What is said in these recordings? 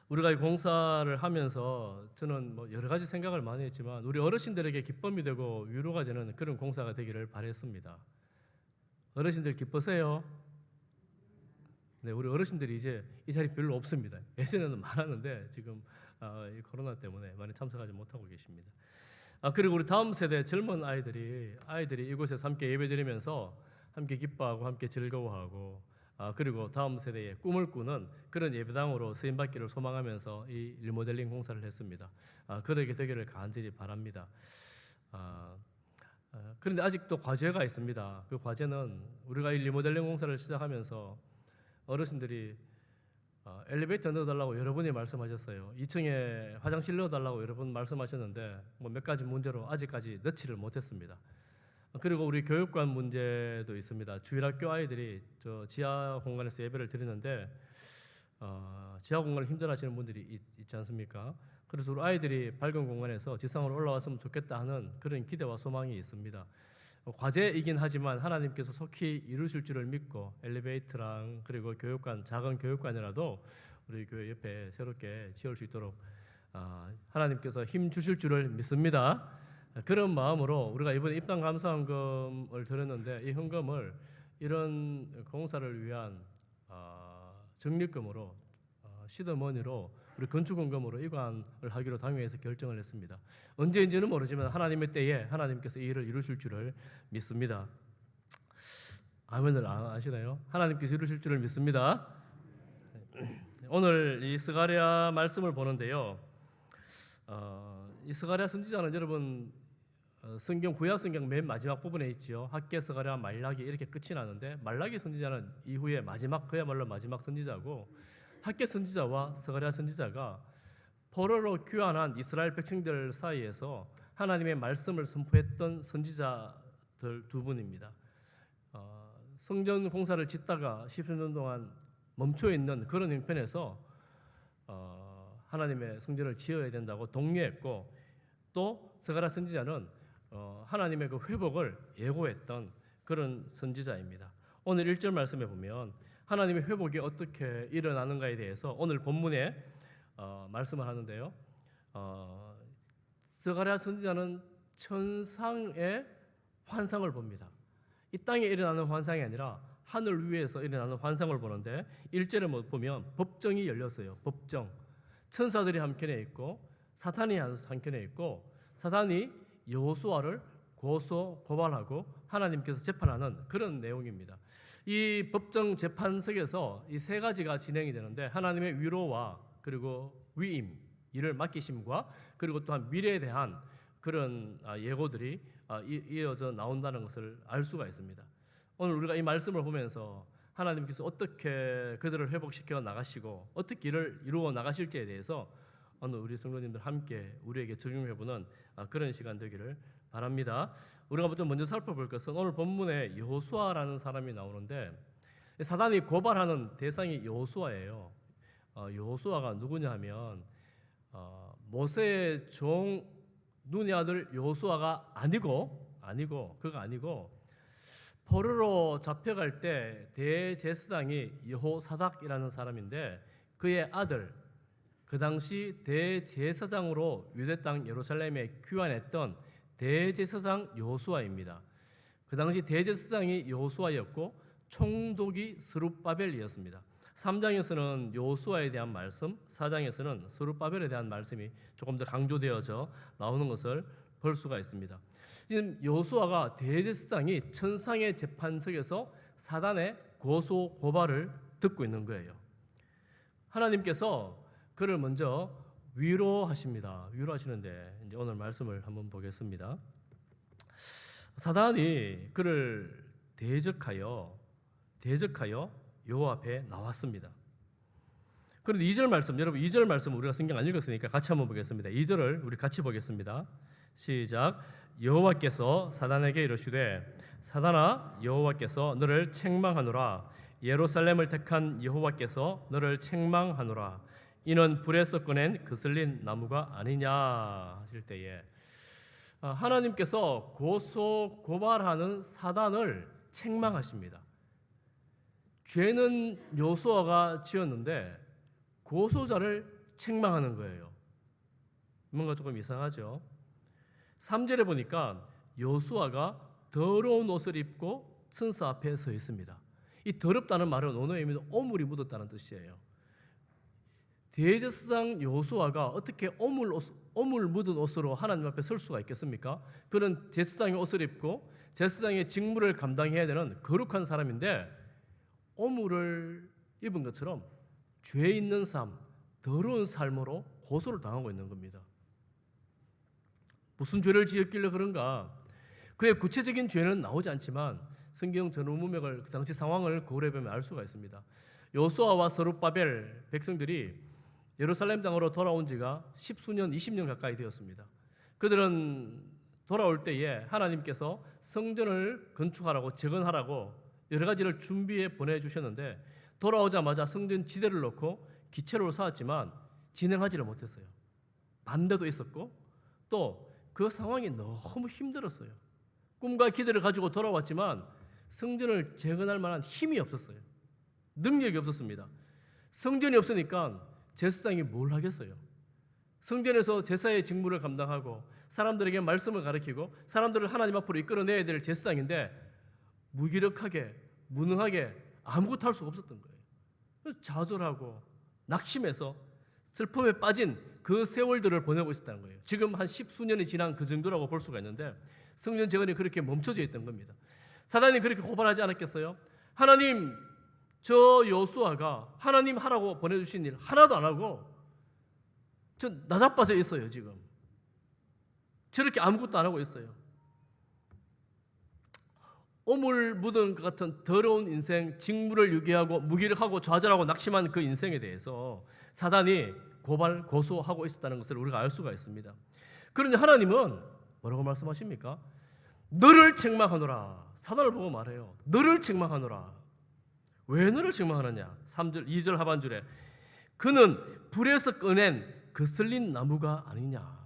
우리가 이 공사를 하면서 저는 뭐 여러 가지 생각을 많이 했지만 우리 어르신들에게 기쁨이 되고 위로가 되는 그런 공사가 되기를 바랬습니다. 어르신들 기쁘세요? 네, 우리 어르신들이 이제 이 자리 별로 없습니다. 예전에는 많았는데 지금 이 코로나 때문에 많이 참석하지 못하고 계십니다. 그리고 우리 다음 세대 젊은 아이들이 이곳에서 함께 예배드리면서 함께 기뻐하고 함께 즐거워하고 그리고 다음 세대의 꿈을 꾸는 그런 예배당으로 쓰임받기를 소망하면서 이 리모델링 공사를 했습니다. 그러게 되기를 간절히 바랍니다. 그런데 아직도 과제가 있습니다. 그 과제는 우리가 이 리모델링 공사를 시작하면서 어르신들이 엘리베이터 넣어달라고 여러분이 말씀하셨어요. 2층에 화장실 넣어달라고 여러분 말씀하셨는데 뭐 몇 가지 문제로 아직까지 넣지를 못했습니다. 그리고 우리 교육관 문제도 있습니다. 주일학교 아이들이 저 지하 공간에서 예배를 드리는데 지하 공간을 힘들어하시는 분들이 있지 않습니까? 그래서 우리 아이들이 밝은 공간에서 지상으로 올라왔으면 좋겠다 하는 그런 기대와 소망이 있습니다. 과제이긴 하지만 하나님께서 속히 이루실 줄을 믿고 엘리베이터랑 그리고 교육관, 작은 교육관이라도 우리 교회 옆에 새롭게 지을 수 있도록 하나님께서 힘 주실 줄을 믿습니다. 그런 마음으로 우리가 이번에 입당 감사헌금을 드렸는데 이 헌금을 이런 공사를 위한 적립금으로 시드머니로 우리 건축헌금으로 이관을 하기로 당회에서 결정을 했습니다. 언제인지는 모르지만 하나님의 때에 하나님께서 이 일을 이루실 줄을 믿습니다. 아멘을 아시나요? 하나님께서 이루실 줄을 믿습니다. 오늘 이 스가랴 말씀을 보는데요. 이 스가랴 선지자는 여러분 성경 구약 성경 맨 마지막 부분에 있지요. 학개, 스가랴, 말라기 이렇게 끝이 나는데 말라기 선지자는 이후에 마지막 그야말로 마지막 선지자고 학개 선지자와 스가랴 선지자가 포로로 귀환한 이스라엘 백성들 사이에서 하나님의 말씀을 선포했던 선지자들 두 분입니다. 성전 공사를 짓다가 10년 동안 멈춰 있는 그런 형편에서 하나님의 성전을 지어야 된다고 독려했고 또 스가랴 선지자는 하나님의 그 회복을 예고했던 그런 선지자입니다. 오늘 1절 말씀에 보면 하나님의 회복이 어떻게 일어나는가에 대해서 오늘 본문에 말씀을 하는데요. 스가랴 선지자는 천상의 환상을 봅니다. 이 땅에 일어나는 환상이 아니라 하늘 위에서 일어나는 환상을 보는데 1절에 보면 법정이 열렸어요. 법정. 천사들이 한켠에 있고 사탄이 한켠에 있고 사탄이 여호수아를 고발하고 하나님께서 재판하는 그런 내용입니다. 이 법정 재판석에서 이 세 가지가 진행이 되는데 하나님의 위로와 그리고 위임, 이를 맡기심과 그리고 또한 미래에 대한 그런 예고들이 이어져 나온다는 것을 알 수가 있습니다. 오늘 우리가 이 말씀을 보면서 하나님께서 어떻게 그들을 회복시켜 나가시고 어떻게 일을 이루어 나가실지에 대해서 오늘 우리 성도님들 함께 우리에게 적용해보는 그런 시간 되기를 바랍니다. 우리가 먼저 살펴볼 것은 오늘 본문에 여호수아라는 사람이 나오는데 사단이 고발하는 대상이 여호수아예요. 여호수아가 누구냐 하면 모세의 종 눈의 아들 여호수아가 아니고 포로로 잡혀갈 때 대제사장이 여호사닥이라는 사람인데 그의 아들 그 당시 대제사장으로 유대 땅 예루살렘에 귀환했던 대제사장 여호수아입니다. 그 당시 대제사장이 여호수아였고 총독이 스룹바벨이었습니다. 3장에서는 여호수아에 대한 말씀, 4장에서는 스룹바벨에 대한 말씀이 조금 더 강조되어져 나오는 것을 볼 수가 있습니다. 지금 여호수아가 대제사장이 천상의 재판석에서 사단의 고소 고발을 듣고 있는 거예요. 하나님께서 그를 먼저 위로하십니다. 위로하시는데 이제 오늘 말씀을 한번 보겠습니다. 사단이 그를 대적하여 여호와 앞에 나왔습니다. 그런데 2절 말씀, 여러분 2절 말씀 우리가 성경 안 읽었으니까 같이 한번 보겠습니다. 2절을 우리 같이 보겠습니다. 시작. 여호와께서 사단에게 이르시되 사단아 여호와께서 너를 책망하노라. 예루살렘을 택한 여호와께서 너를 책망하노라. 이는 불에서 꺼낸 그슬린 나무가 아니냐 하실 때에 하나님께서 고소 고발하는 사단을 책망하십니다. 죄는 여호수아가 지었는데 고소자를 책망하는 거예요. 뭔가 조금 이상하죠. 3절에 보니까 여호수아가 더러운 옷을 입고 천사 앞에 서 있습니다. 이 더럽다는 말은 원어의 의미는 오물이 묻었다는 뜻이에요. 대제사장 여호수아가 어떻게 오물 묻은 옷으로 하나님 앞에 설 수가 있겠습니까? 그는 제사장의 옷을 입고 제사장의 직무를 감당해야 되는 거룩한 사람인데 오물을 입은 것처럼 죄 있는 삶, 더러운 삶으로 고소를 당하고 있는 겁니다. 무슨 죄를 지었길래 그런가? 그의 구체적인 죄는 나오지 않지만 성경 전후 문맥을 그 당시 상황을 고려해보면 알 수가 있습니다. 여호수아와 스룹바벨 백성들이 예루살렘 땅으로 돌아온 지가 10수년, 20년 가까이 되었습니다. 그들은 돌아올 때에 하나님께서 성전을 건축하라고, 재건하라고 여러 가지를 준비해 보내주셨는데 돌아오자마자 성전 지대를 놓고 기체로 쌓았지만 진행하지를 못했어요. 반대도 있었고 또 그 상황이 너무 힘들었어요. 꿈과 기대를 가지고 돌아왔지만 성전을 재건할 만한 힘이 없었어요. 능력이 없었습니다. 성전이 없으니까 제사장이 뭘 하겠어요? 성전에서 제사의 직무를 감당하고 사람들에게 말씀을 가르치고 사람들을 하나님 앞으로 이끌어내야 될 제사장인데 무기력하게, 무능하게 아무것도 할 수가 없었던 거예요. 좌절하고 낙심해서 슬픔에 빠진 그 세월들을 보내고 있었다는 거예요. 지금 한 10수년이 지난 그 정도라고 볼 수가 있는데 성전 재건이 그렇게 멈춰져 있던 겁니다. 사단이 그렇게 고발하지 않았겠어요? 하나님, 저 여호수아가 하나님 하라고 보내주신 일 하나도 안 하고 저 나자빠져 있어요. 지금 저렇게 아무것도 안 하고 있어요. 오물 묻은 것 같은 더러운 인생, 직무를 유기하고 무기력하고 좌절하고 낙심한 그 인생에 대해서 사단이 고발, 고소하고 있었다는 것을 우리가 알 수가 있습니다. 그런데 하나님은 뭐라고 말씀하십니까? 너를 책망하노라. 사단을 보고 말해요. 너를 책망하노라. 왜 너를 책망하느냐? 3절, 2절 하반줄에 그는 불에서 꺼낸 거슬린 나무가 아니냐.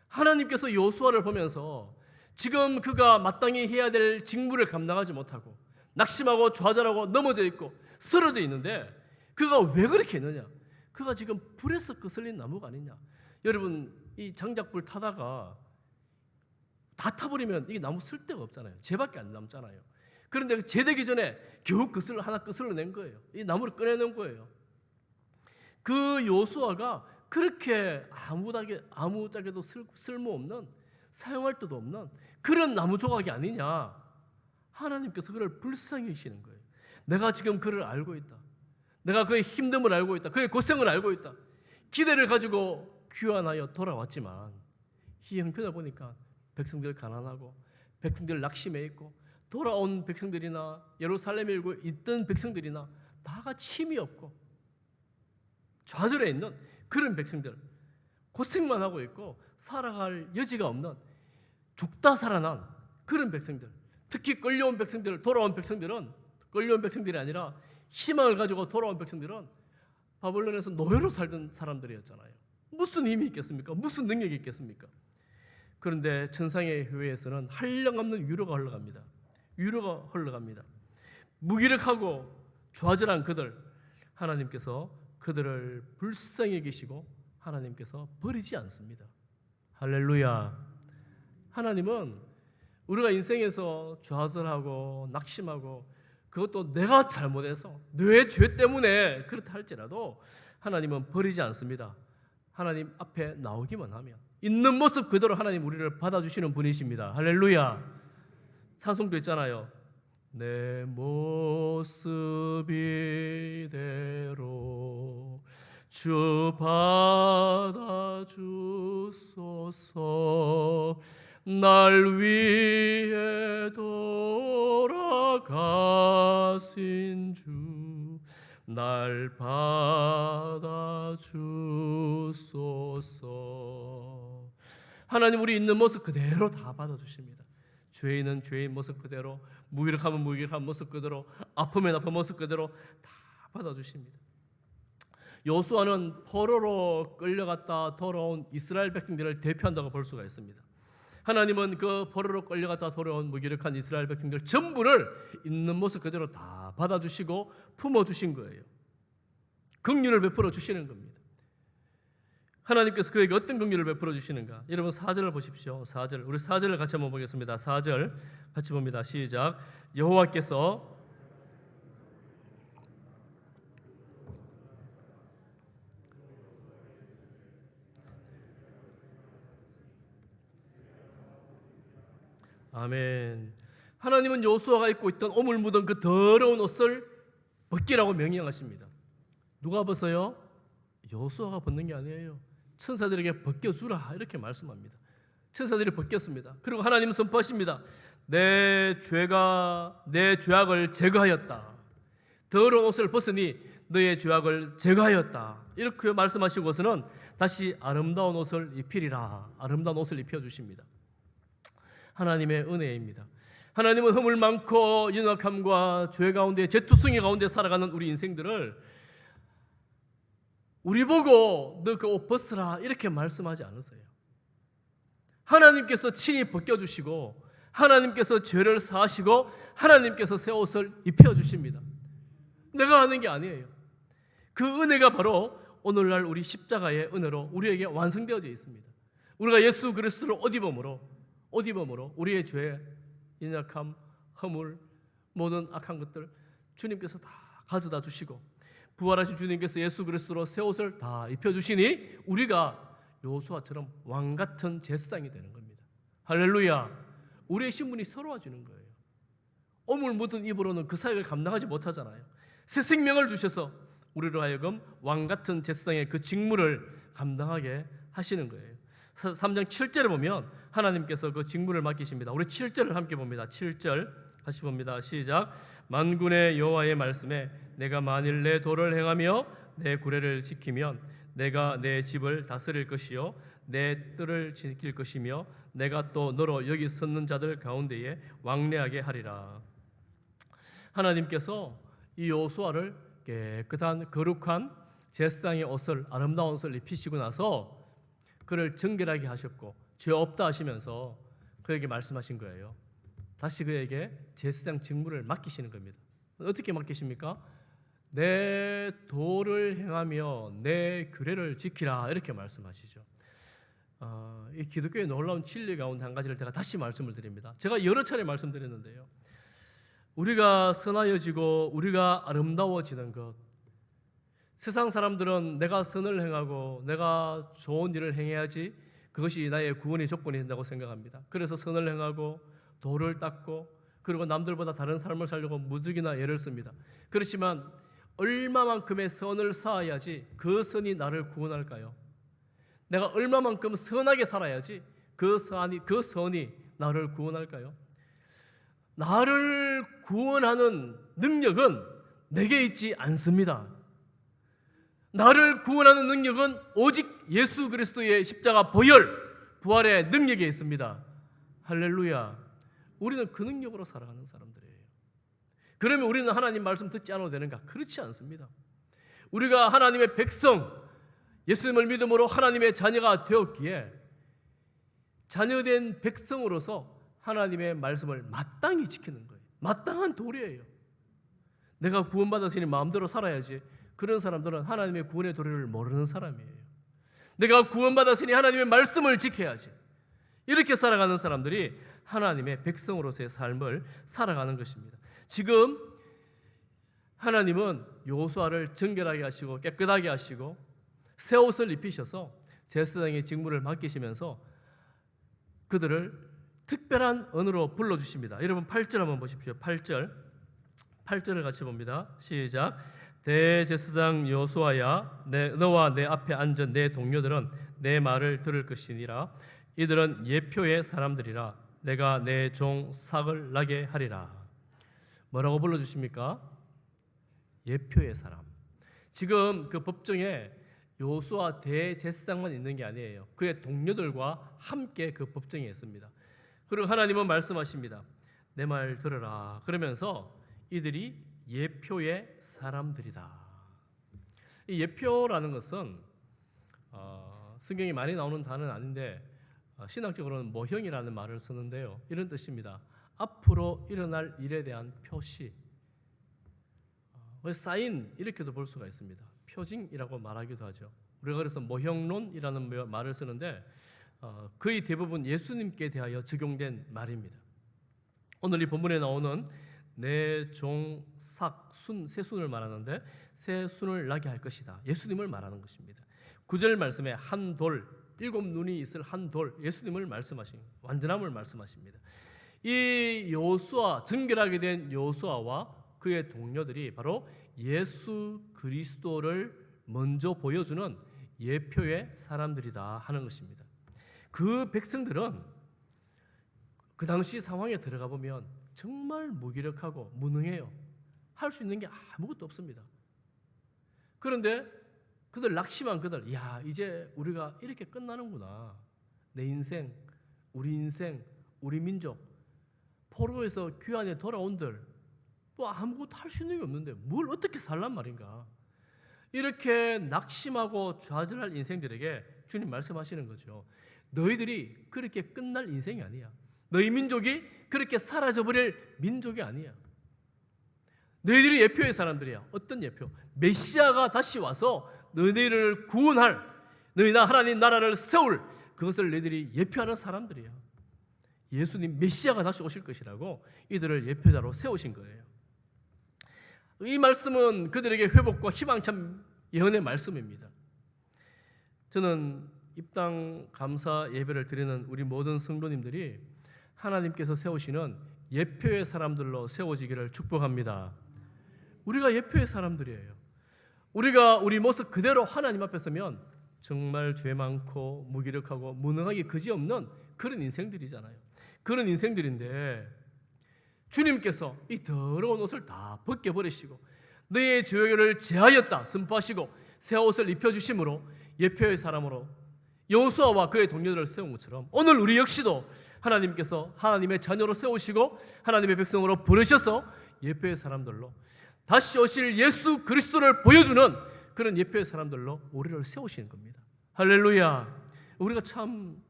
하나님께서 여호수아를 보면서 지금 그가 마땅히 해야 될 직무를 감당하지 못하고 낙심하고 좌절하고 넘어져 있고 쓰러져 있는데 그가 왜 그렇게 했느냐? 그가 지금 불에서 거슬린 나무가 아니냐? 여러분, 이 장작불 타다가 다 타버리면 이 나무 쓸 데가 없잖아요. 재밖에 안 남잖아요. 그런데 재되기 전에 겨우 하나 거슬러낸 거예요. 이 나무를 꺼내는 거예요. 그 여호수아가 그렇게 아무짝에도 쓸모없는, 사용할 데도 없는 그런 나무 조각이 아니냐? 하나님께서 그를 불쌍히 여기시는 거예요. 내가 지금 그를 알고 있다. 내가 그의 힘듦을 알고 있다. 그의 고생을 알고 있다. 기대를 가지고 귀환하여 돌아왔지만 이 형편을 보니까 백성들 가난하고 백성들 낙심해 있고 돌아온 백성들이나 예루살렘에 있던 백성들이나 다 같이 힘이 없고 좌절해 있는 그런 백성들, 고생만 하고 있고 살아갈 여지가 없는 죽다 살아난 그런 백성들, 특히 끌려온 백성들, 돌아온 백성들은 끌려온 백성들이 아니라 희망을 가지고 돌아온 백성들은 바벨론에서 노예로 살던 사람들이었잖아요. 무슨 힘이 있겠습니까? 무슨 능력이 있겠습니까? 그런데 천상의 교회에서는 한량없는 위로가 흘러갑니다. 위로가 흘러갑니다. 무기력하고 좌절한 그들, 하나님께서 그들을 불쌍히 여기시고 하나님께서 버리지 않습니다. 할렐루야. 하나님은 우리가 인생에서 좌절하고 낙심하고 그것도 내가 잘못해서 내 죄 때문에 그렇다 할지라도 하나님은 버리지 않습니다. 하나님 앞에 나오기만 하면 있는 모습 그대로 하나님 우리를 받아주시는 분이십니다. 할렐루야. 찬송도 있잖아요. 내 모습 이대로 주 받아주소서. 날 위해 돌아가신 주 날 받아주소서. 하나님 우리 있는 모습 그대로 다 받아주십니다. 죄인은 죄인 모습 그대로, 무기력하면 무기력한 모습 그대로, 아프면 아픈 모습 그대로 다 받아주십니다. 여호수아는 포로로 끌려갔다 돌아온 이스라엘 백성들을 대표한다고 볼 수가 있습니다. 하나님은 그 포로로 끌려갔다 돌아온 무기력한 이스라엘 백성들 전부를 있는 모습 그대로 다 받아주시고 품어주신 거예요. 긍휼을 베풀어 주시는 겁니다. 하나님께서 그에게 어떤 긍휼을 베풀어 주시는가? 여러분 4절을 보십시오. 4절. 우리 4절을 같이 한번 보겠습니다. 4절 같이 봅니다. 시작. 여호와께서 아멘. 하나님은 여호수아가 입고 있던 오물 묻은 그 더러운 옷을 벗기라고 명령하십니다. 누가 벗어요? 여호수아가 벗는 게 아니에요. 천사들에게 벗겨주라 이렇게 말씀합니다. 천사들이 벗겼습니다. 그리고 하나님은 선포하십니다. 내 죄악을 제거하였다. 더러운 옷을 벗으니 너의 죄악을 제거하였다. 이렇게 말씀하시고서는 다시 아름다운 옷을 입히리라. 아름다운 옷을 입혀주십니다. 하나님의 은혜입니다. 하나님은 허물 많고 연약함과 죄 가운데 죄투성이 가운데 살아가는 우리 인생들을 우리 보고 너 그 옷 벗으라 이렇게 말씀하지 않으세요. 하나님께서 친히 벗겨주시고 하나님께서 죄를 사하시고 하나님께서 새 옷을 입혀주십니다. 내가 하는 게 아니에요. 그 은혜가 바로 오늘날 우리 십자가의 은혜로 우리에게 완성되어져 있습니다. 우리가 예수 그리스도를 옷 입음으로 우리의 죄, 연약함, 허물, 모든 악한 것들 주님께서 다 가져다 주시고 부활하신 주님께서 예수 그리스도로 새 옷을 다 입혀주시니 우리가 여호수아처럼 왕같은 제사장이 되는 겁니다. 할렐루야. 우리의 신분이 새로워지는 거예요. 오물 묻은 입으로는 그 사역을 감당하지 못하잖아요. 새 생명을 주셔서 우리로 하여금 왕같은 제사장의 그 직무를 감당하게 하시는 거예요. 3장 7절에 보면 하나님께서 그 직무를 맡기십니다. 우리 7절을 함께 봅니다. 7절 같이 봅니다. 시작. 만군의 여호와의 말씀에 내가 만일 내 도를 행하며 내 구례를 지키면 내가 내 집을 다스릴 것이요 내 뜰을 지킬 것이며 내가 또 너로 여기 섰는 자들 가운데에 왕래하게 하리라. 하나님께서 이 여호수아를 깨끗한 거룩한 제사장의 옷을 아름다운 옷을 입히시고 나서 그를 정결하게 하셨고 죄 없다 하시면서 그에게 말씀하신 거예요. 다시 그에게 제사장 직무를 맡기시는 겁니다. 어떻게 맡기십니까? 내 도를 행하며 내 규례를 지키라 이렇게 말씀하시죠. 이 기독교의 놀라운 진리 가운데 한 가지를 제가 다시 말씀을 드립니다. 제가 여러 차례 말씀드렸는데요. 우리가 선하여지고 우리가 아름다워지는 것, 세상 사람들은 내가 선을 행하고 내가 좋은 일을 행해야지 그것이 나의 구원의 조건이 된다고 생각합니다. 그래서 선을 행하고 도를 닦고 그리고 남들보다 다른 삶을 살려고 무죽이나 애를 씁니다. 그렇지만 얼마만큼의 선을 쌓아야지 그 선이 나를 구원할까요? 내가 얼마만큼 선하게 살아야지 그 선이 나를 구원할까요? 나를 구원하는 능력은 내게 있지 않습니다. 나를 구원하는 능력은 오직 예수 그리스도의 십자가 부활의 능력에 있습니다. 할렐루야. 우리는 그 능력으로 살아가는 사람들이에요. 그러면 우리는 하나님 말씀 듣지 않아도 되는가? 그렇지 않습니다. 우리가 하나님의 백성, 예수님을 믿음으로 하나님의 자녀가 되었기에 자녀된 백성으로서 하나님의 말씀을 마땅히 지키는 거예요. 마땅한 도리예요. 내가 구원받았으니 마음대로 살아야지. 그런 사람들은 하나님의 구원의 도리를 모르는 사람이에요. 내가 구원받았으니 하나님의 말씀을 지켜야지. 이렇게 살아가는 사람들이 하나님의 백성으로서의 삶을 살아가는 것입니다. 지금 하나님은 여호수아를 정결하게 하시고 깨끗하게 하시고 새 옷을 입히셔서 제사장의 직무를 맡기시면서 그들을 특별한 언어로 불러주십니다. 여러분 8절 한번 보십시오. 8절을 같이 봅니다. 시작. 대제사장 여호수아야, 너와 내 앞에 앉은 내 동료들은 내 말을 들을 것이니라. 이들은 예표의 사람들이라. 내가 내 종 삭을 나게 하리라. 뭐라고 불러주십니까? 예표의 사람. 지금 그 법정에 여호수아 대제사장만 있는 게 아니에요. 그의 동료들과 함께 그 법정에 있습니다. 그리고 하나님은 말씀하십니다. 내 말 들으라. 그러면서 이들이 예표의 사람들이다. 이 예표라는 것은 성경이 많이 나오는 단어는 아닌데 신학적으로는 모형이라는 말을 쓰는데요. 이런 뜻입니다. 앞으로 일어날 일에 대한 표시, 사인 이렇게도 볼 수가 있습니다. 표징이라고 말하기도 하죠. 우리가 그래서 모형론이라는 말을 쓰는데 거의 대부분 예수님께 대하여 적용된 말입니다. 오늘 이 본문에 나오는 내 종 삭 순 세 순을 말하는데 세 순을 나게 할 것이다. 예수님을 말하는 것입니다. 9절 말씀에 한 돌, 7눈이 있을 한 돌, 예수님을 말씀하신 완전함을 말씀하십니다. 이 요수아, 정결하게 된 요수아와 그의 동료들이 바로 예수 그리스도를 먼저 보여주는 예표의 사람들이다 하는 것입니다. 그 백성들은 그 당시 상황에 들어가 보면 정말 무기력하고 무능해요. 할 수 있는 게 아무것도 없습니다. 그런데 그들 낙심한 그들, 야, 이제 우리가 이렇게 끝나는구나. 내 인생, 우리 민족, 포로에서 귀환에 돌아온들 또 아무것도 할 수 있는 게 없는데 뭘 어떻게 살란 말인가. 이렇게 낙심하고 좌절할 인생들에게 주님 말씀하시는 거죠. 너희들이 그렇게 끝날 인생이 아니야. 너희 민족이 그렇게 사라져버릴 민족이 아니야. 너희들이 예표의 사람들이야. 어떤 예표? 메시아가 다시 와서 너희들을 구원할, 너희 하나님 나라를 세울, 그것을 너희들이 예표하는 사람들이야. 예수님 메시아가 다시 오실 것이라고 이들을 예표자로 세우신 거예요. 이 말씀은 그들에게 회복과 희망찬 예언의 말씀입니다. 저는 입당 감사 예배를 드리는 우리 모든 성도님들이 하나님께서 세우시는 예표의 사람들로 세워지기를 축복합니다. 우리가 예표의 사람들이에요. 우리가 우리 모습 그대로 하나님 앞에 서면 정말 죄 많고 무기력하고 무능하기 그지없는 그런 인생들이잖아요. 그런 인생들인데 주님께서 이 더러운 옷을 다 벗겨버리시고 너의 죄를 제하였다 선포하시고 새 옷을 입혀주심으로 예표의 사람으로 여호수아와 그의 동료들을 세운 것처럼 오늘 우리 역시도 하나님께서 하나님의 자녀로 세우시고 하나님의 백성으로 부르셔서 예표의 사람들로 다시 오실 예수 그리스도를 보여주는 그런 예표의 사람들로 우리를 세우시는 겁니다. 할렐루야. 우리가 참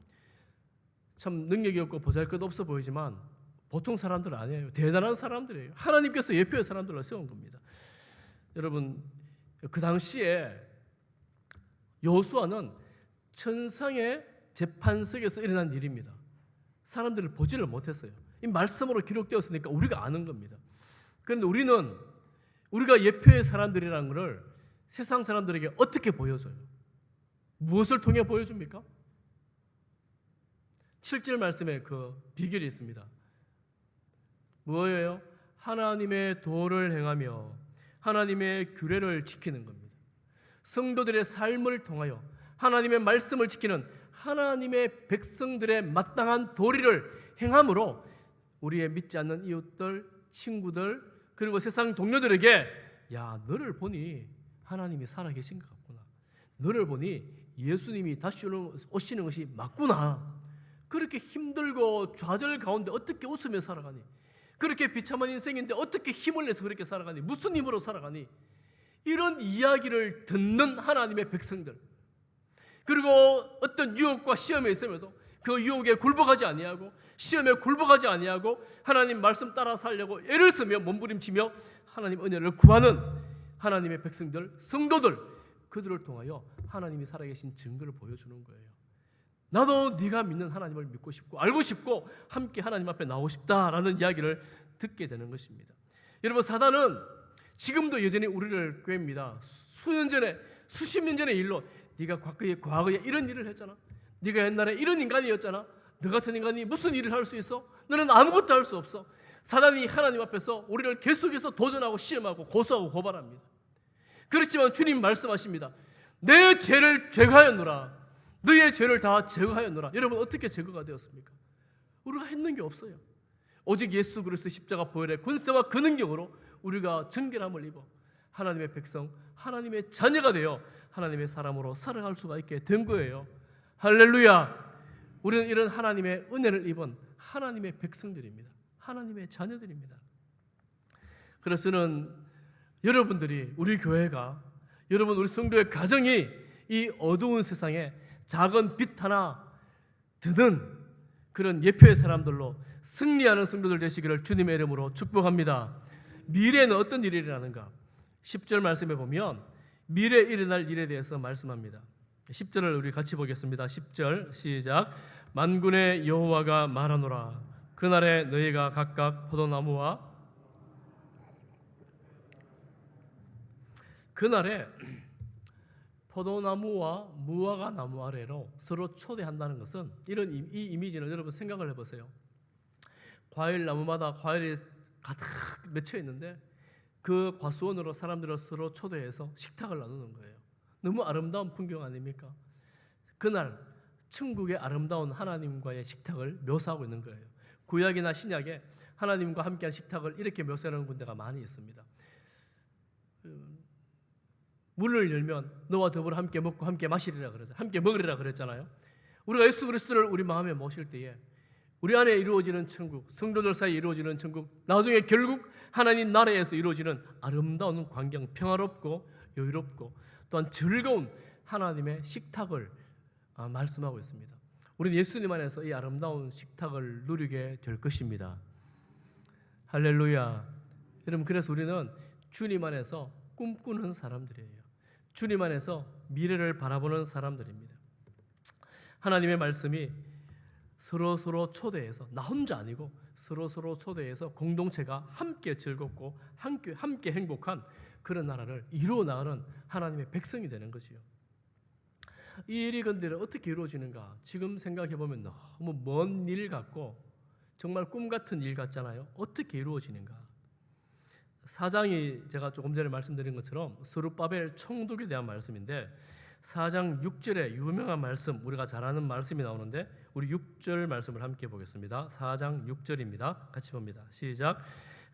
능력이 없고 보잘것없어 보이지만 보통 사람들은 아니에요. 대단한 사람들이에요. 하나님께서 예표의 사람들로 세운 겁니다. 여러분, 그 당시에 여호수아는 천상의 재판석에서 일어난 일입니다. 사람들을 보지를 못했어요. 이 말씀으로 기록되었으니까 우리가 아는 겁니다. 그런데 우리가 예표의 사람들이라는 것을 세상 사람들에게 어떻게 보여줘요? 무엇을 통해 보여줍니까? 7절 말씀에 그 비결이 있습니다. 뭐예요? 하나님의 도를 행하며 하나님의 규례를 지키는 겁니다. 성도들의 삶을 통하여 하나님의 말씀을 지키는 하나님의 백성들의 마땅한 도리를 행함으로 우리의 믿지 않는 이웃들, 친구들 그리고 세상 동료들에게 야, 너를 보니 하나님이 살아계신 것 같구나. 너를 보니 예수님이 다시 오시는 것이 맞구나. 그렇게 힘들고 좌절 가운데 어떻게 웃으며 살아가니? 그렇게 비참한 인생인데 어떻게 힘을 내서 그렇게 살아가니? 무슨 힘으로 살아가니? 이런 이야기를 듣는 하나님의 백성들, 그리고 어떤 유혹과 시험에 있음에도 그 유혹에 굴복하지 아니하고 시험에 굴복하지 아니하고 하나님 말씀 따라 살려고 애를 쓰며 몸부림치며 하나님 은혜를 구하는 하나님의 백성들, 성도들, 그들을 통하여 하나님이 살아계신 증거를 보여주는 거예요. 나도 네가 믿는 하나님을 믿고 싶고 알고 싶고 함께 하나님 앞에 나오고 싶다라는 이야기를 듣게 되는 것입니다. 여러분, 사단은 지금도 여전히 우리를 꾀입니다. 수십 년 전의 일로 네가 과거에 이런 일을 했잖아. 네가 옛날에 이런 인간이었잖아. 너 같은 인간이 무슨 일을 할 수 있어? 너는 아무것도 할 수 없어. 사단이 하나님 앞에서 우리를 계속해서 도전하고 시험하고 고소하고 고발합니다. 그렇지만 주님 말씀하십니다. 내 죄를 제거하였노라. 너의 죄를 다 제거하였노라. 여러분, 어떻게 제거가 되었습니까? 우리가 했는 게 없어요. 오직 예수 그리스도 십자가 보혈의 권세와 그 능력으로 우리가 정결함을 입어 하나님의 백성, 하나님의 자녀가 되어 하나님의 사람으로 살아갈 수가 있게 된 거예요. 할렐루야. 우리는 이런 하나님의 은혜를 입은 하나님의 백성들입니다. 하나님의 자녀들입니다. 그래서는 여러분들이, 우리 교회가, 여러분 우리 성도의 가정이 이 어두운 세상에 작은 빛 하나 드는 그런 예표의 사람들로 승리하는 성도들 되시기를 주님의 이름으로 축복합니다. 미래에는 어떤 일이 일어나는가? 10절 말씀에 보면 미래에 일어날 일에 대해서 말씀합니다. 10절을 우리 같이 보겠습니다. 10절 시작. 만군의 여호와가 말하노라. 그날에 너희가 각각 포도나무와 무화과 나무 아래로 서로 초대한다는 것은 이 이미지를 여러분 생각을 해보세요. 과일 나무마다 과일이 가득 맺혀 있는데 그 과수원으로 사람들을 서로 초대해서 식탁을 나누는 거예요. 너무 아름다운 풍경 아닙니까? 그날 천국의 아름다운 하나님과의 식탁을 묘사하고 있는 거예요. 구약이나 신약에 하나님과 함께한 식탁을 이렇게 묘사하는 군데가 많이 있습니다. 문을 열면 너와 더불어 함께 먹고 함께 마시리라 그러잖아요. 함께 먹으리라 그랬잖아요. 우리가 예수 그리스도를 우리 마음에 모실 때에 우리 안에 이루어지는 천국, 성도들 사이에 이루어지는 천국, 나중에 결국 하나님 나라에서 이루어지는 아름다운 광경, 평화롭고 여유롭고 또한 즐거운 하나님의 식탁을 말씀하고 있습니다. 우리는 예수님 안에서 이 아름다운 식탁을 누리게 될 것입니다. 할렐루야. 여러분, 그래서 우리는 주님 안에서 꿈꾸는 사람들이에요. 주님 안에서 미래를 바라보는 사람들입니다. 하나님의 말씀이 서로 초대해서, 나 혼자 아니고 서로 초대해서 공동체가 함께 즐겁고 함께 행복한 그런 나라를 이루어 나가는 하나님의 백성이 되는 것이요. 이 일이 근데 어떻게 이루어지는가? 지금 생각해 보면 너무 먼 일 같고 정말 꿈 같은 일 같잖아요. 어떻게 이루어지는가? 4장이 제가 조금 전에 말씀드린 것처럼 스룹바벨 총독에 대한 말씀인데 4장 6절에 유명한 말씀, 우리가 잘 아는 말씀이 나오는데 우리 6절 말씀을 함께 보겠습니다. 4장 6절입니다. 같이 봅니다. 시작.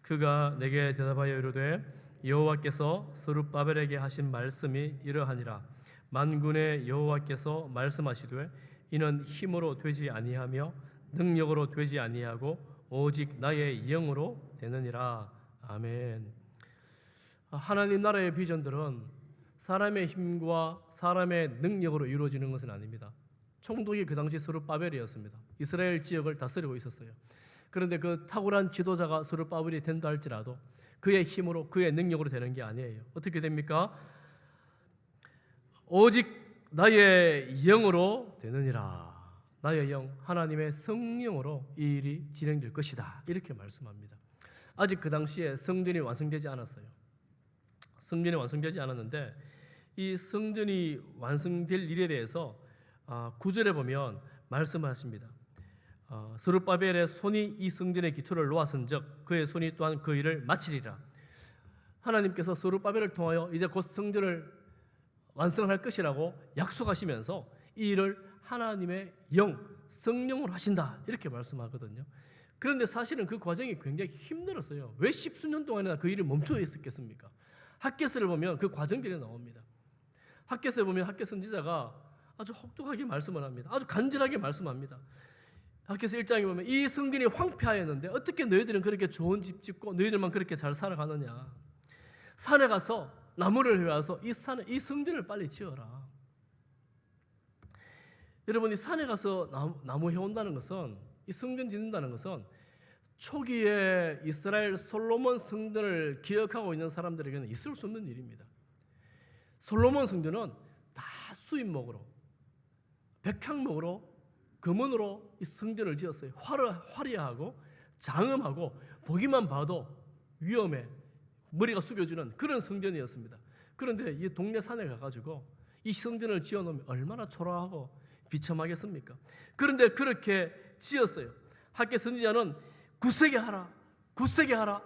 그가 내게 대답하여 이르되 여호와께서 스룹바벨에게 하신 말씀이 이러하니라. 만군의 여호와께서 말씀하시되 이는 힘으로 되지 아니하며 능력으로 되지 아니하고 오직 나의 영으로 되느니라. 아멘. 하나님 나라의 비전들은 사람의 힘과 사람의 능력으로 이루어지는 것은 아닙니다. 총독이 그 당시 스룹바벨이었습니다. 이스라엘 지역을 다스리고 있었어요. 그런데 그 탁월한 지도자가 스룹바벨이 된다 할지라도 그의 힘으로 그의 능력으로 되는 게 아니에요. 어떻게 됩니까? 오직 나의 영으로 되느니라. 나의 영, 하나님의 성령으로 이 일이 진행될 것이다. 이렇게 말씀합니다. 아직 그 당시에 성전이 완성되지 않았어요. 성전이 완성되지 않았는데 이 성전이 완성될 일에 대해서 9절에 보면 말씀하십니다. 스룹바벨의 손이 이 성전의 기초를 놓았은즉 그의 손이 또한 그 일을 마치리라. 하나님께서 스룹바벨을 통하여 이제 곧 성전을 완성할 것이라고 약속하시면서 이 일을 하나님의 영, 성령으로 하신다 이렇게 말씀하거든요. 그런데 사실은 그 과정이 굉장히 힘들었어요. 왜 십수년 동안이나 그 일이 멈춰 있었겠습니까? 학개서를 보면 그 과정들이 나옵니다. 학개서에 보면 학개 선지자가 아주 혹독하게 말씀을 합니다. 아주 간절하게 말씀합니다. 학개서 1장에 보면 이 성전이 황폐하였는데 어떻게 너희들은 그렇게 좋은 집 짓고 너희들만 그렇게 잘 살아가느냐. 산에 가서 나무를 해와서 이 성전을 빨리 지어라. 여러분이 산에 가서 나무 해온다는 것은, 이 성전 짓는다는 것은 초기에 이스라엘 솔로몬 성전을 기억하고 있는 사람들에게는 있을 수 없는 일입니다. 솔로몬 성전은 다 수입목으로, 백향목으로, 금은으로 이 성전을 지었어요. 화려하고 장엄하고 보기만 봐도 위험해 머리가 숙여지는 그런 성전이었습니다. 그런데 이 동네 산에 가가지고 이 성전을 지어놓으면 얼마나 초라하고 비참하겠습니까? 그런데 그렇게 지었어요. 학개 선지자는 굳세게 하라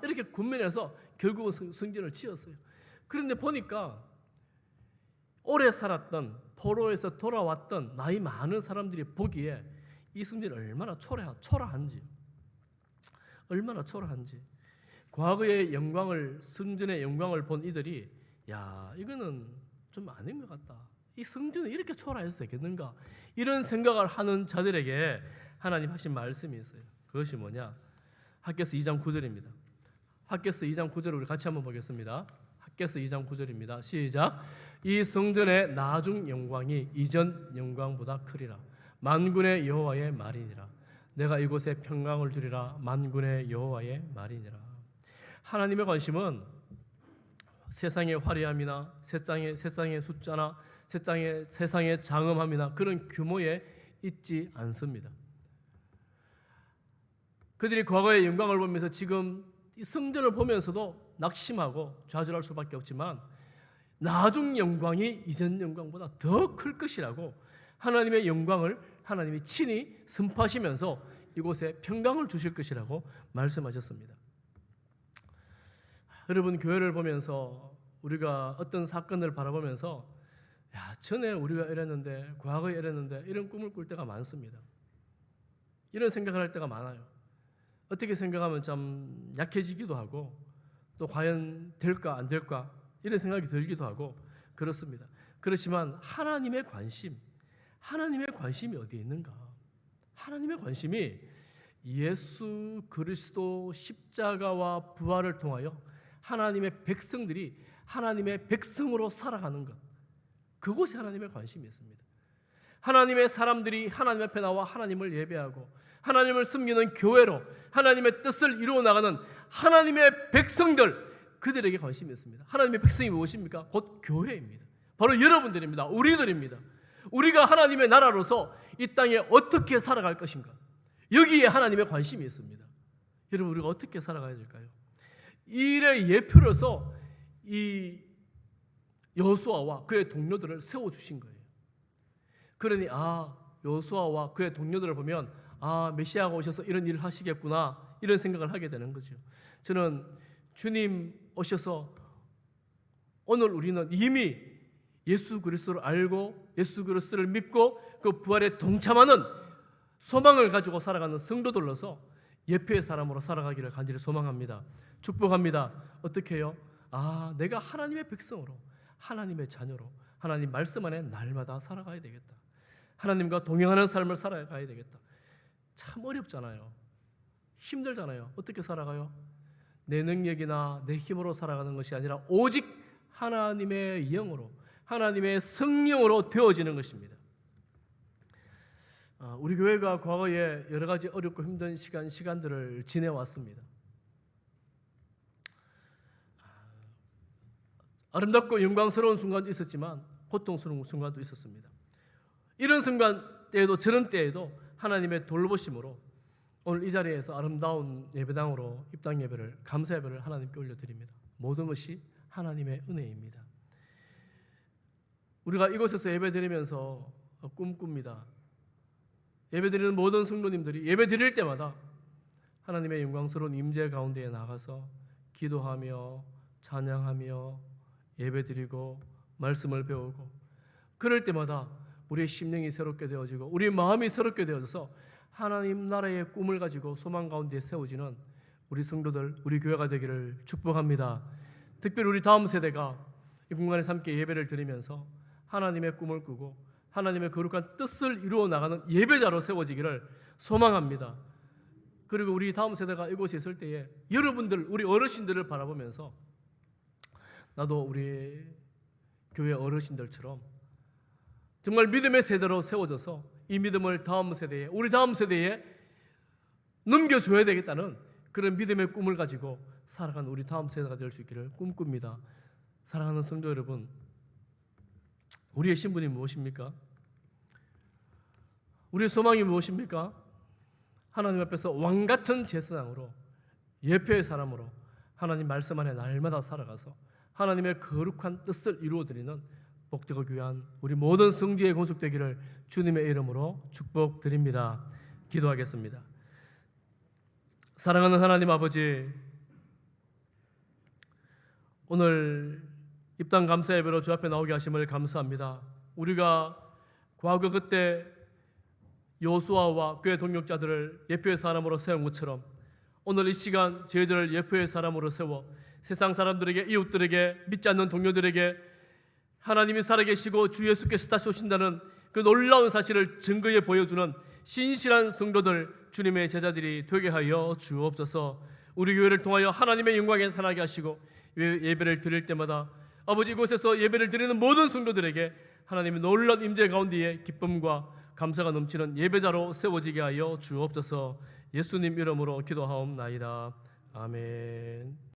이렇게 권면해서 결국은 성전을 지었어요. 그런데 보니까 오래 살았던 포로에서 돌아왔던 나이 많은 사람들이 보기에 이 성전이 얼마나 초라한지 과거의 영광을, 성전의 영광을 본 이들이 야, 이거는 좀 아닌 것 같다. 이 성전이 이렇게 초라해서 되겠는가? 이런 생각을 하는 자들에게 하나님 하신 말씀이 있어요. 그것이 뭐냐? 학개서 2장 9절입니다. 학개서 2장 9절을 우리 같이 한번 보겠습니다. 학개서 2장 9절입니다. 시작. 이 성전의 나중 영광이 이전 영광보다 크리라. 만군의 여호와의 말이니라. 내가 이곳에 평강을 주리라. 만군의 여호와의 말이니라. 하나님의 관심은 세상의 화려함이나 세상의 숫자나 세상의 장엄함이나 그런 규모에 있지 않습니다. 그들이 과거의 영광을 보면서 지금 이 성전을 보면서도 낙심하고 좌절할 수밖에 없지만 나중 영광이 이전 영광보다 더 클 것이라고 하나님의 영광을 하나님이 친히 선포하시면서 이곳에 평강을 주실 것이라고 말씀하셨습니다. 여러분, 교회를 보면서 우리가 어떤 사건을 바라보면서 전에 우리가 이랬는데, 과거에 이랬는데, 이런 꿈을 꿀 때가 많습니다. 이런 생각을 할 때가 많아요. 어떻게 생각하면 참 약해지기도 하고, 또 과연 될까 안 될까 이런 생각이 들기도 하고 그렇습니다. 그렇지만 하나님의 관심이 어디에 있는가? 하나님의 관심이 예수 그리스도 십자가와 부활을 통하여 하나님의 백성들이 하나님의 백성으로 살아가는 것, 그곳에 하나님의 관심이 있습니다. 하나님의 사람들이 하나님 앞에 나와 하나님을 예배하고 하나님을 섬기는 교회로 하나님의 뜻을 이루어 나가는 하나님의 백성들, 그들에게 관심이 있습니다. 하나님의 백성이 무엇입니까? 곧 교회입니다. 바로 여러분들입니다. 우리들입니다. 우리가 하나님의 나라로서 이 땅에 어떻게 살아갈 것인가, 여기에 하나님의 관심이 있습니다. 여러분, 우리가 어떻게 살아가야 될까요? 이 일의 예표로서 이 여호수아와 그의 동료들을 세워주신 거예요. 그러니 여호수아와 그의 동료들을 보면 메시아가 오셔서 이런 일을 하시겠구나, 이런 생각을 하게 되는 거죠. 저는 주님 오셔서 오늘 우리는 이미 예수 그리스도를 알고 예수 그리스도를 믿고 그 부활에 동참하는 소망을 가지고 살아가는 성도들로서 예표의 사람으로 살아가기를 간절히 소망합니다. 축복합니다. 어떻게 해요? 내가 하나님의 백성으로, 하나님의 자녀로 하나님 말씀 안에 날마다 살아가야 되겠다. 하나님과 동행하는 삶을 살아가야 되겠다. 참 어렵잖아요. 힘들잖아요. 어떻게 살아가요? 내 능력이나 내 힘으로 살아가는 것이 아니라 오직 하나님의 영으로, 하나님의 성령으로 되어지는 것입니다. 우리 교회가 과거에 여러 가지 어렵고 힘든 시간들을 지내왔습니다. 아름답고 영광스러운 순간도 있었지만 고통스러운 순간도 있었습니다. 이런 순간 때에도, 저런 때에도 하나님의 돌보심으로 오늘 이 자리에서 아름다운 예배당으로 입당 예배를, 감사 예배를 하나님께 올려드립니다. 모든 것이 하나님의 은혜입니다. 우리가 이곳에서 예배드리면서 꿈꿉니다. 예배드리는 모든 성도님들이 예배드릴 때마다 하나님의 영광스러운 임재 가운데에 나가서 기도하며 찬양하며 예배드리고 말씀을 배우고, 그럴 때마다 우리의 심령이 새롭게 되어지고 우리의 마음이 새롭게 되어져서 하나님 나라의 꿈을 가지고 소망 가운데 세워지는 우리 성도들, 우리 교회가 되기를 축복합니다. 특별히 우리 다음 세대가 이 공간에서 함께 예배를 드리면서 하나님의 꿈을 꾸고 하나님의 거룩한 뜻을 이루어 나가는 예배자로 세워지기를 소망합니다. 그리고 우리 다음 세대가 이곳에 있을 때에 여러분들, 우리 어르신들을 바라보면서 나도 우리 교회 어르신들처럼 정말 믿음의 세대로 세워져서 이 믿음을 다음 세대에, 우리 다음 세대에 넘겨줘야 되겠다는 그런 믿음의 꿈을 가지고 살아가는 우리 다음 세대가 될 수 있기를 꿈꿉니다. 사랑하는 성도 여러분, 우리의 신분이 무엇입니까? 우리의 소망이 무엇입니까? 하나님 앞에서 왕같은 제사장으로, 예표의 사람으로 하나님 말씀 안에 날마다 살아가서 하나님의 거룩한 뜻을 이루어드리는 복되고 귀한 우리 모든 성지에 건축되기를 주님의 이름으로 축복드립니다. 기도하겠습니다. 사랑하는 하나님 아버지, 오늘 입당 감사 예배로 주 앞에 나오게 하심을 감사합니다. 우리가 과거 그때 여호수아와 그의 동역자들을 예표의 사람으로 세운 것처럼 오늘 이 시간 저희들을 예표의 사람으로 세워 세상 사람들에게, 이웃들에게, 믿지 않는 동료들에게 하나님이 살아계시고 주 예수께서 다시 오신다는 그 놀라운 사실을 증거해 보여주는 신실한 성도들, 주님의 제자들이 되게 하여 주옵소서. 우리 교회를 통하여 하나님의 영광에 나타나게 하시고 예배를 드릴 때마다 아버지, 이곳에서 예배를 드리는 모든 성도들에게 하나님의 놀라운 임재 가운데에 기쁨과 감사가 넘치는 예배자로 세워지게 하여 주옵소서. 예수님 이름으로 기도하옵나이다. 아멘.